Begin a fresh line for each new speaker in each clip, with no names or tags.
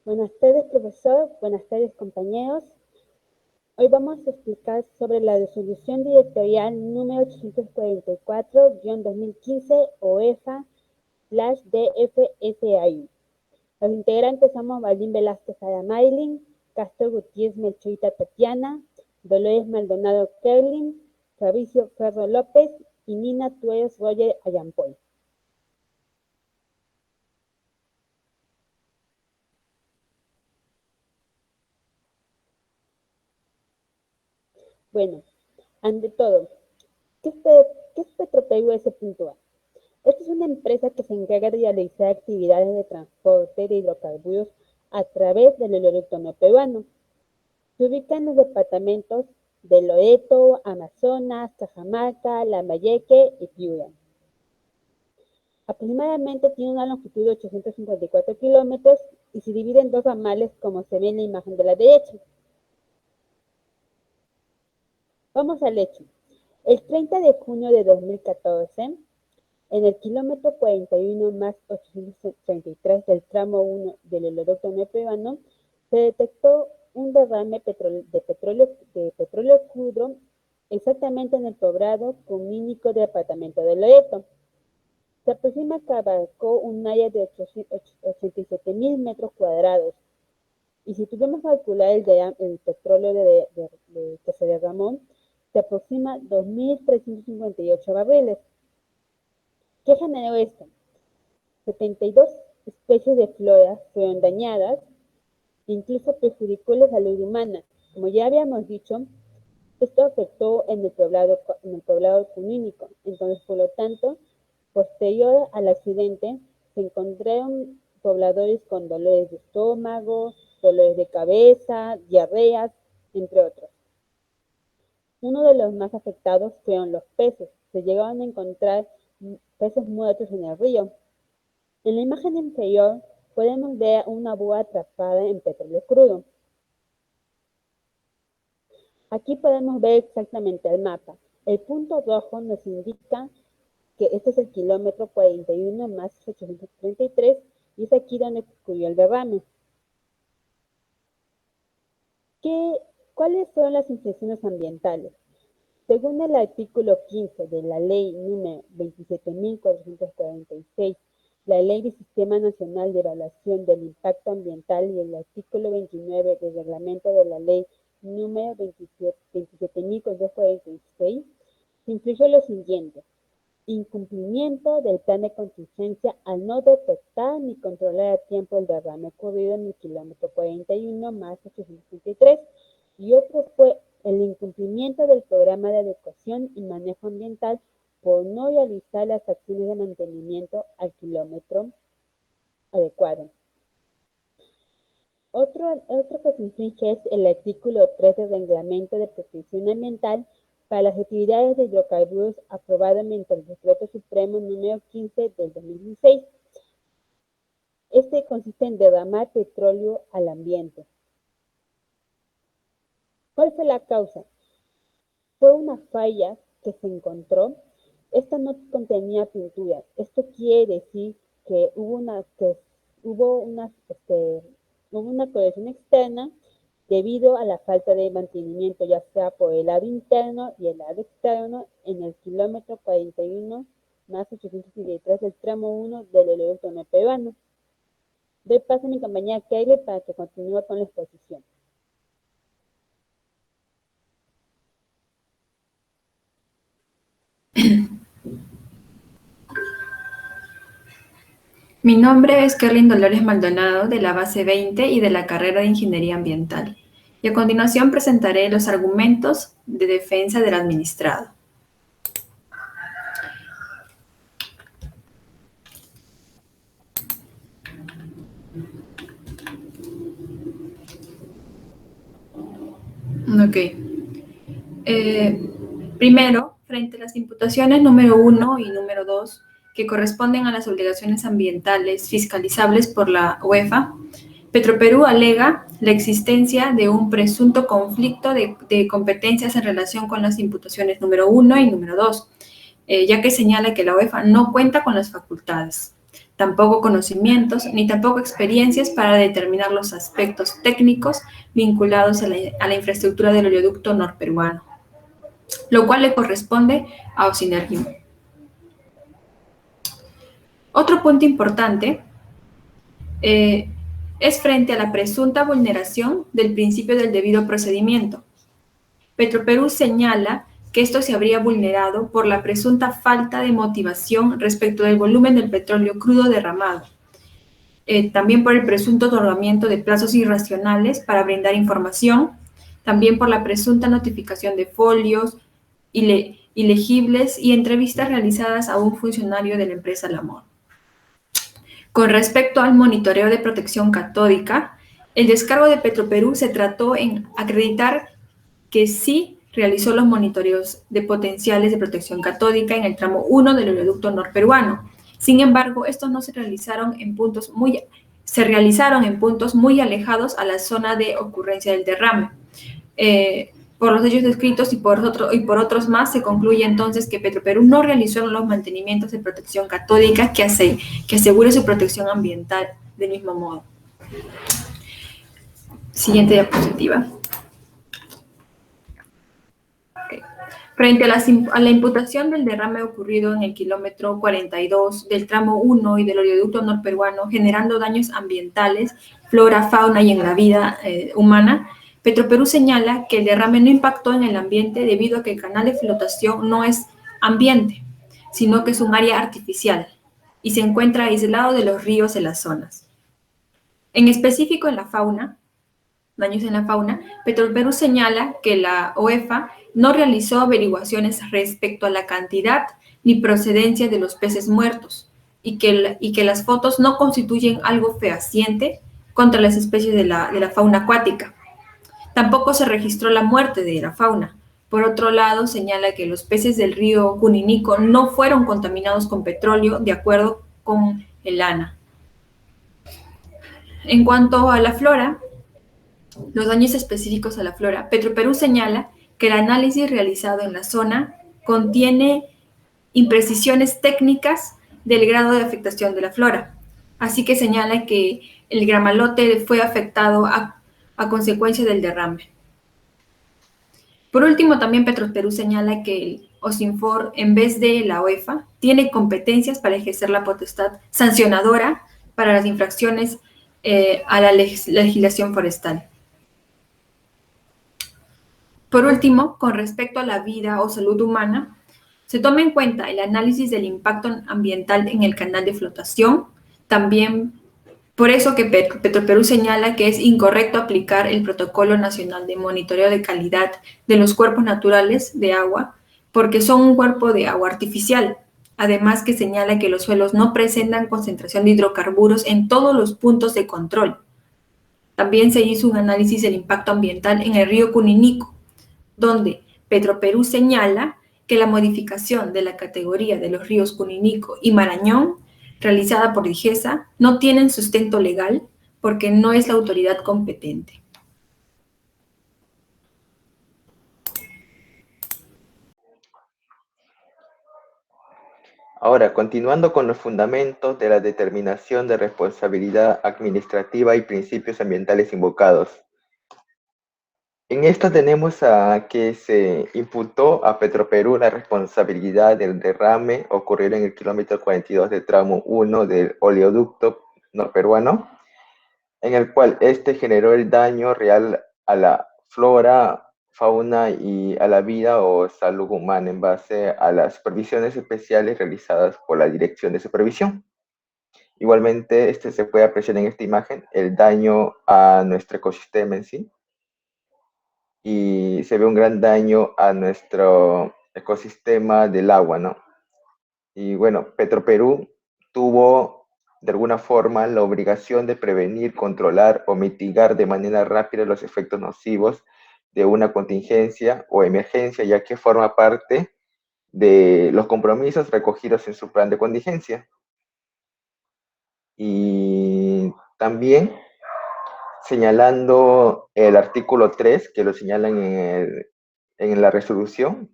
Buenas tardes, profesor. Buenas tardes, compañeros. Hoy vamos a explicar sobre la resolución directorial número 844-2015 OEFA/DFSAI. Los integrantes somos Valdín Velázquez Aramailin, Castro Gutiérrez Melchorita Tatiana, Dolores Maldonado Kerlin, Fabricio Ferro López y Nina Tuez Roger Ayampoy. Bueno, ante todo, ¿qué es Petroperú S.A? Esta es una empresa que se encarga de realizar actividades de transporte de hidrocarburos a través del oleoducto neoperuano. Se ubica en los departamentos de Loreto, Amazonas, Cajamarca, Lambayeque y Piura. Aproximadamente tiene una longitud de 854 kilómetros y se divide en dos ramales, como se ve en la imagen de la derecha. Vamos al hecho. El 30 de junio de 2014, en el kilómetro 41 más 833 del tramo 1 del oleoducto neoperuano, se detectó un derrame de petróleo crudo exactamente en el poblado cumínico del departamento de Loreto. Se aproxima que abarcó un área de 87.000 metros cuadrados. Y si tuviéramos que calcular el petróleo que se derramó, se aproxima 2.358 barriles. ¿Qué generó esto? 72 especies de flora fueron dañadas, incluso perjudicó la salud humana. Como ya habíamos dicho, esto afectó en el poblado cumínico. Entonces, por lo tanto, posterior al accidente, se encontraron pobladores con dolores de estómago, dolores de cabeza, diarreas, entre otros. Uno de los más afectados fueron los peces. Se llegaron a encontrar peces muertos en el río. En la imagen inferior podemos ver una boa atrapada en petróleo crudo. Aquí podemos ver exactamente el mapa. El punto rojo nos indica que este es el kilómetro 41 más 833 y es aquí donde ocurrió el derrame. ¿Cuáles fueron las infracciones ambientales? Según el artículo 15 de la ley número 27.446, la ley del Sistema Nacional de Evaluación del Impacto Ambiental y el artículo 29 del reglamento de la ley número 27.446, se infringió lo siguiente: incumplimiento del plan de contingencia al no detectar ni controlar a tiempo el derrame ocurrido en el kilómetro 41 más 833, y otro fue el incumplimiento del programa de adecuación y manejo ambiental por no realizar las acciones de mantenimiento al kilómetro adecuado. Otro que se infringe es el artículo 3 del Reglamento de Protección Ambiental para las actividades de hidrocarburos aprobado mediante el Decreto Supremo número 15 del 2016. Este consiste en derramar petróleo al ambiente. ¿Cuál fue la causa? Fue una falla que se encontró. Esta no contenía pintura. Esto quiere decir que hubo una corrección externa debido a la falta de mantenimiento, ya sea por el lado interno y el lado externo, en el kilómetro 41 más 863 del tramo 1 del oleoducto neoperuano. Doy paso a mi compañera Kelly para que continúe con la exposición.
Mi nombre es Kerlin Dolores Maldonado, de la base 20 y de la carrera de Ingeniería Ambiental. Y a continuación presentaré los argumentos de defensa del administrado. Ok. Primero, frente a las imputaciones número 1 y número 2, que corresponden a las obligaciones ambientales fiscalizables por la UEFA, Petroperú alega la existencia de un presunto conflicto de competencias en relación con las imputaciones número 1 y número 2, ya que señala que la UEFA no cuenta con las facultades tampoco conocimientos ni tampoco experiencias para determinar los aspectos técnicos vinculados a la infraestructura del oleoducto norperuano, lo cual le corresponde a Ocinergim. Otro punto importante es frente a la presunta vulneración del principio del debido procedimiento. Petroperú señala que esto se habría vulnerado por la presunta falta de motivación respecto del volumen del petróleo crudo derramado, también por el presunto otorgamiento de plazos irracionales para brindar información, también por la presunta notificación de folios ilegibles y entrevistas realizadas a un funcionario de la empresa Lamor. Con respecto al monitoreo de protección catódica, el descargo de Petroperú se trató en acreditar que sí realizó los monitoreos de potenciales de protección catódica en el tramo 1 del oleoducto norperuano. Sin embargo, estos no se realizaron en puntos muy alejados a la zona de ocurrencia del derrame. Por los hechos descritos y por otros más, se concluye entonces que Petroperú no realizó los mantenimientos de protección catódica que asegure su protección ambiental del mismo modo. Siguiente diapositiva. Frente a la imputación del derrame ocurrido en el kilómetro 42 del tramo 1 y del oleoducto norperuano, generando daños ambientales, flora, fauna y en la vida humana, Petroperú señala que el derrame no impactó en el ambiente debido a que el canal de flotación no es ambiente, sino que es un área artificial y se encuentra aislado de los ríos en las zonas. En específico en la fauna, daños en la fauna, Petroperú señala que la OEFA no realizó averiguaciones respecto a la cantidad ni procedencia de los peces muertos y que las fotos no constituyen algo fehaciente contra las especies de la fauna acuática. Tampoco se registró la muerte de la fauna. Por otro lado, señala que los peces del río Cuninico no fueron contaminados con petróleo de acuerdo con el ANA. En cuanto a la flora, los daños específicos a la flora, Petroperú señala que el análisis realizado en la zona contiene imprecisiones técnicas del grado de afectación de la flora. Así que señala que el gramalote fue afectado a consecuencia del derrame. Por último, también Petroperú señala que el OSINFOR, en vez de la OEFA, tiene competencias para ejercer la potestad sancionadora para las infracciones a la legislación forestal. Por último, con respecto a la vida o salud humana, se toma en cuenta el análisis del impacto ambiental en el canal de flotación. También por eso que Petroperú señala que es incorrecto aplicar el Protocolo Nacional de Monitoreo de Calidad de los Cuerpos Naturales de Agua, porque son un cuerpo de agua artificial. Además que señala que los suelos no presentan concentración de hidrocarburos en todos los puntos de control. También se hizo un análisis del impacto ambiental en el río Cuninico, donde Petroperú señala que la modificación de la categoría de los ríos Cuninico y Marañón, realizada por DIGESA, no tienen sustento legal porque no es la autoridad competente.
Ahora, continuando con los fundamentos de la determinación de responsabilidad administrativa y principios ambientales invocados. En esta tenemos a que se imputó a Petroperú la responsabilidad del derrame ocurrido en el kilómetro 42 del tramo 1 del oleoducto norperuano, en el cual este generó el daño real a la flora, fauna y a la vida o salud humana en base a las supervisiones especiales realizadas por la Dirección de Supervisión. Igualmente, se puede apreciar en esta imagen el daño a nuestro ecosistema en sí, y se ve un gran daño a nuestro ecosistema del agua, ¿no? Y bueno, Petroperú tuvo de alguna forma la obligación de prevenir, controlar o mitigar de manera rápida los efectos nocivos de una contingencia o emergencia, ya que forma parte de los compromisos recogidos en su plan de contingencia. Y también señalando el artículo 3, que lo señalan en la resolución,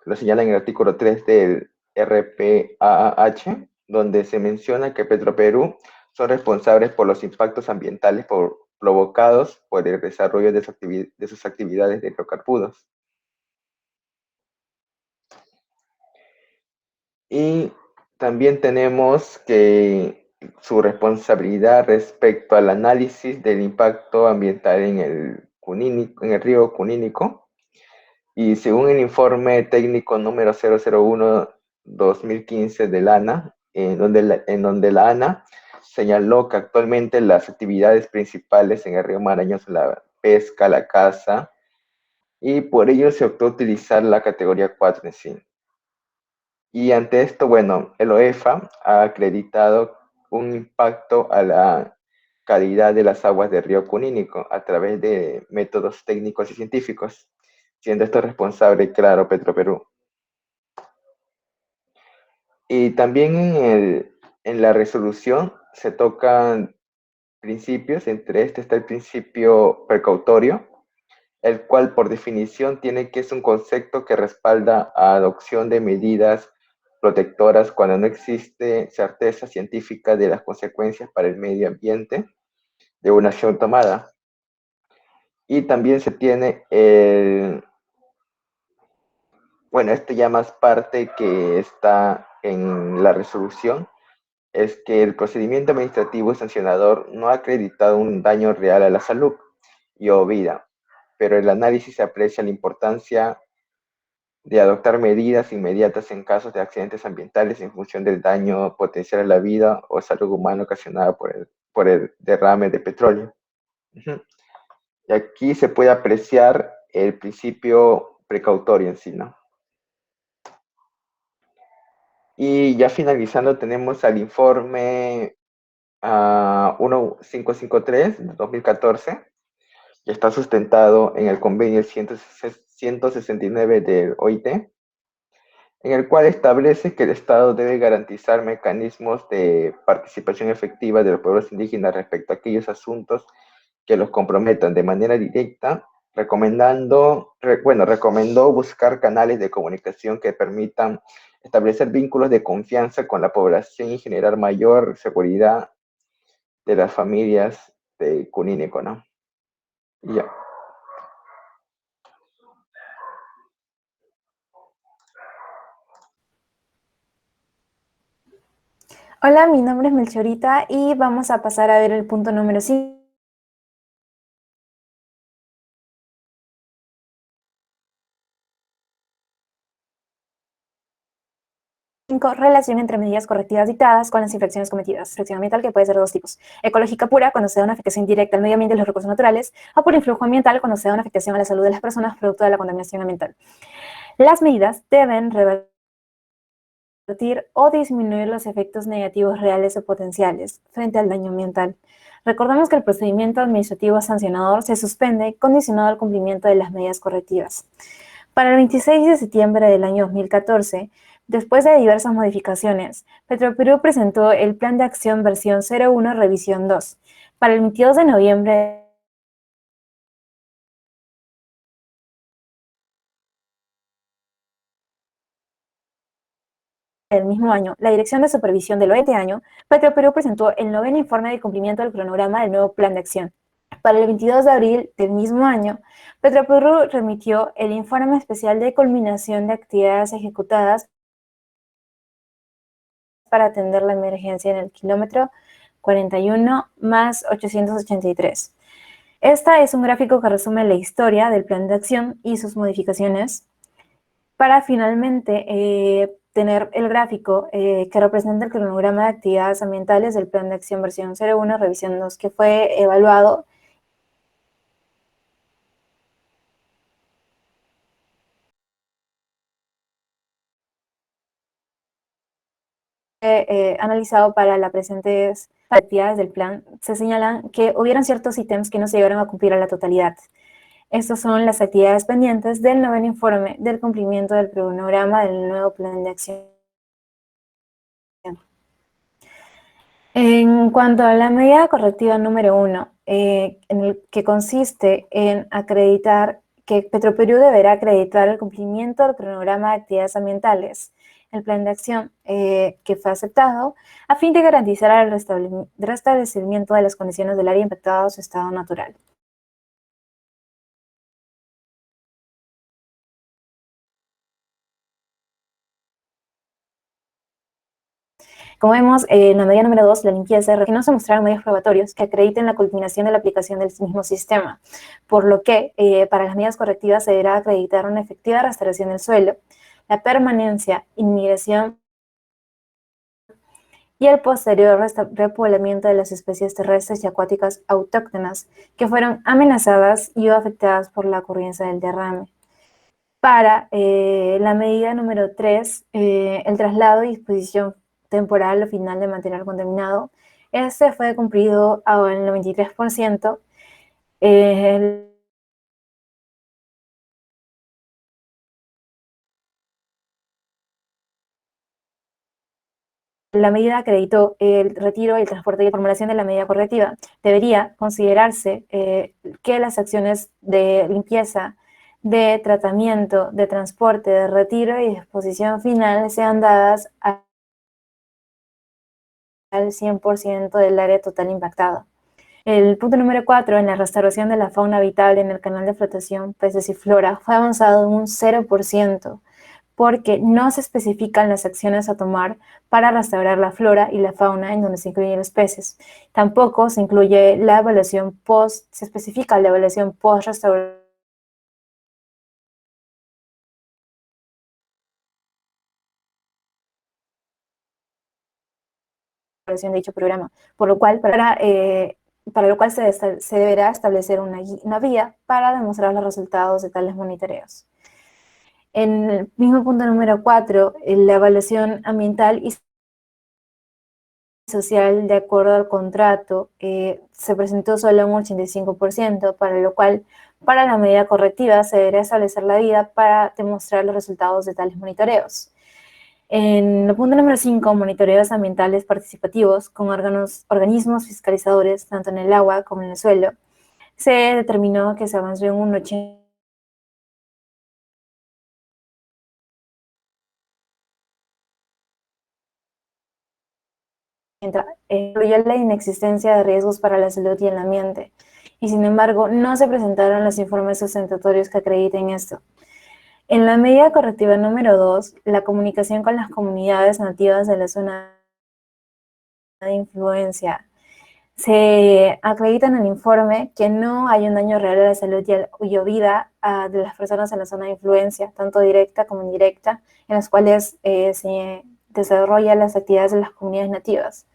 lo señalan en el artículo 3 del RPAH, donde se menciona que Petroperú son responsables por los impactos ambientales provocados por el desarrollo de sus actividades de hidrocarburos. Y también tenemos que su responsabilidad respecto al análisis del impacto ambiental en el río Cunínico. Y según el informe técnico número 001-2015 de la ANA, en donde la ANA señaló que actualmente las actividades principales en el río Marañón son la pesca, la caza, y por ello se optó a utilizar la categoría 4 en sí. Y ante esto, bueno, el OEFA ha acreditado un impacto a la calidad de las aguas del río Cunínico a través de métodos técnicos y científicos, siendo esto responsable, claro, Petroperú. Y también en la resolución se tocan principios, entre este está el principio precautorio, el cual por definición tiene que es un concepto que respalda a adopción de medidas protectoras cuando no existe certeza científica de las consecuencias para el medio ambiente de una acción tomada. Y también se tiene bueno, esto ya más parte que está en la resolución, es que el procedimiento administrativo sancionador no ha acreditado un daño real a la salud y o vida, pero el análisis aprecia la importancia de adoptar medidas inmediatas en casos de accidentes ambientales en función del daño potencial a la vida o salud humana ocasionada por el derrame de petróleo. Y aquí se puede apreciar el principio precautorio en sí, ¿no? Y ya finalizando tenemos al informe 1553 de 2014, que está sustentado en el convenio 169 del OIT, en el cual establece que el Estado debe garantizar mecanismos de participación efectiva de los pueblos indígenas respecto a aquellos asuntos que los comprometan de manera directa, recomendó buscar canales de comunicación que permitan establecer vínculos de confianza con la población y generar mayor seguridad de las familias de Cunínico, ¿no? Y ya.
Hola, mi nombre es Melchorita y vamos a pasar a ver el punto número 5. Relación entre medidas correctivas dictadas con las infracciones cometidas. Infracción ambiental que puede ser de dos tipos. Ecológica pura, cuando se da una afectación directa al medio ambiente y los recursos naturales, o por influjo ambiental, cuando se da una afectación a la salud de las personas producto de la contaminación ambiental. Las medidas deben revertir o disminuir los efectos negativos reales o potenciales frente al daño ambiental. Recordemos que el procedimiento administrativo sancionador se suspende condicionado al cumplimiento de las medidas correctivas. Para el 26 de septiembre del año 2014, después de diversas modificaciones, Petroperú presentó el Plan de Acción versión 01 revisión 2. Para el 22 de noviembre del mismo año, la Dirección de Supervisión del 20 año, Petroperú presentó el 9º informe de cumplimiento del cronograma del nuevo Plan de Acción. Para el 22 de abril del mismo año, Petroperú remitió el informe especial de culminación de actividades ejecutadas para atender la emergencia en el kilómetro 41 más 883. Esta es un gráfico que resume la historia del plan de acción y sus modificaciones para finalmente tener el gráfico que representa el cronograma de actividades ambientales del plan de acción versión 01, revisión 2, que fue evaluado analizado para las presentes actividades del plan. Se señalan que hubieron ciertos ítems que no se llegaron a cumplir a la totalidad. Estas son las actividades pendientes del 9º informe del cumplimiento del cronograma del nuevo plan de acción. En cuanto a la medida correctiva número 1, en el que consiste en acreditar que Petroperú deberá acreditar el cumplimiento del cronograma de actividades ambientales el plan de acción que fue aceptado a fin de garantizar el restablecimiento de las condiciones del área impactada a su estado natural. Como vemos, en la medida número 2, la limpieza, que no se mostraron medios probatorios que acrediten la culminación de la aplicación del mismo sistema, por lo que para las medidas correctivas se deberá acreditar una efectiva restauración del suelo, la permanencia, inmigración y el posterior repoblamiento de las especies terrestres y acuáticas autóctonas que fueron amenazadas y o afectadas por la ocurrencia del derrame. Para la medida número 3, el traslado y disposición temporal o final de material contaminado, este fue cumplido al 93%. La medida acreditó el retiro, el transporte y la formulación de la medida correctiva. Debería considerarse que las acciones de limpieza, de tratamiento, de transporte, de retiro y disposición final sean dadas al 100% del área total impactada. El punto número 4, en la restauración de la fauna habitable en el canal de flotación, peces y flora, fue avanzado en un 0%, porque no se especifican las acciones a tomar para restaurar la flora y la fauna en donde se incluyen los peces. Tampoco se incluye la evaluación se especifica la evaluación post-restauración de dicho programa, por lo cual para lo cual se deberá establecer una vía para demostrar los resultados de tales monitoreos. En el mismo punto número 4, la evaluación ambiental y social de acuerdo al contrato se presentó solo un 85%, para lo cual para la medida correctiva se deberá establecer la vía para demostrar los resultados de tales monitoreos. En el punto número 5, monitoreos ambientales participativos con organismos fiscalizadores, tanto en el agua como en el suelo, se determinó que se avanzó en un 80%. Incluyó la inexistencia de riesgos para la salud y el ambiente, y sin embargo no se presentaron los informes sustentatorios que acrediten esto. En la medida correctiva número 2, la comunicación con las comunidades nativas de la zona de influencia. Se acredita en el informe que no hay un daño real a la salud y o vida de las personas en la zona de influencia, tanto directa como indirecta, en las cuales se desarrollan las actividades de las comunidades nativas.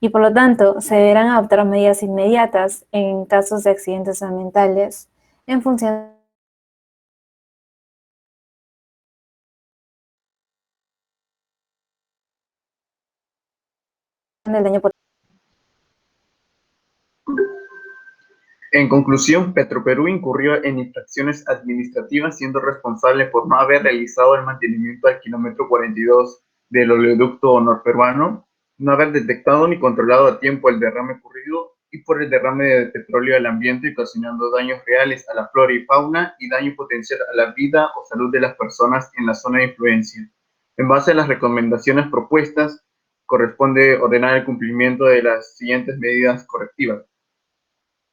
Y por lo tanto, se deberán adoptar medidas inmediatas en casos de accidentes ambientales en función del daño potencial.
En conclusión, Petroperú incurrió en infracciones administrativas siendo responsable por no haber realizado el mantenimiento al kilómetro 42 del oleoducto norperuano, no haber detectado ni controlado a tiempo el derrame ocurrido y por el derrame de petróleo al ambiente, ocasionando daños reales a la flora y fauna y daño potencial a la vida o salud de las personas en la zona de influencia. En base a las recomendaciones propuestas, corresponde ordenar el cumplimiento de las siguientes medidas correctivas.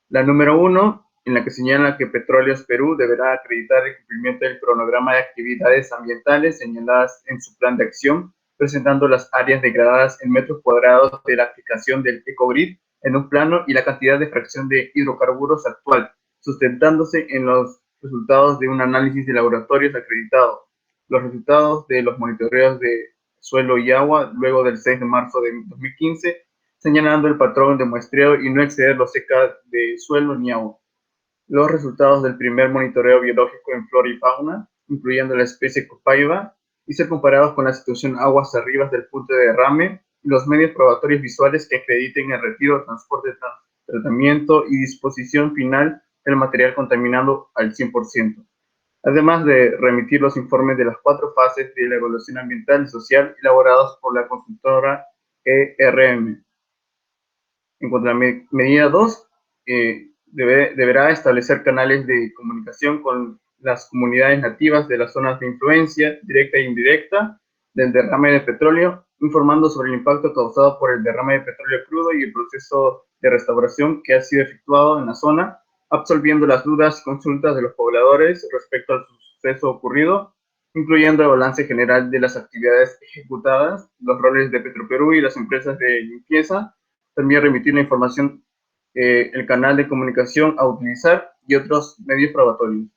La número 1, en la que señala que Petróleos Perú deberá acreditar el cumplimiento del cronograma de actividades ambientales señaladas en su plan de acción, presentando las áreas degradadas en metros cuadrados de la aplicación del ecogrid en un plano y la cantidad de fracción de hidrocarburos actual, sustentándose en los resultados de un análisis de laboratorios acreditado. Los resultados de los monitoreos de suelo y agua luego del 6 de marzo de 2015, señalando el patrón de muestreo y no exceder los CK de suelo ni agua. Los resultados del primer monitoreo biológico en flora y fauna, incluyendo la especie Copaiba, y ser comparados con la situación aguas arriba del punto de derrame y los medios probatorios visuales que acrediten el retiro, transporte, tratamiento y disposición final del material contaminado al 100%. Además de remitir los informes de las 4 fases de la evaluación ambiental y social elaborados por la consultora ERM. En cuanto a la medida 2, deberá establecer canales de comunicación con las comunidades nativas de las zonas de influencia directa e indirecta del derrame de petróleo, informando sobre el impacto causado por el derrame de petróleo crudo y el proceso de restauración que ha sido efectuado en la zona, absolviendo las dudas y consultas de los pobladores respecto al suceso ocurrido, incluyendo el balance general de las actividades ejecutadas, los roles de Petroperú y las empresas de limpieza, también remitir la información, el canal de comunicación a utilizar y otros medios probatorios.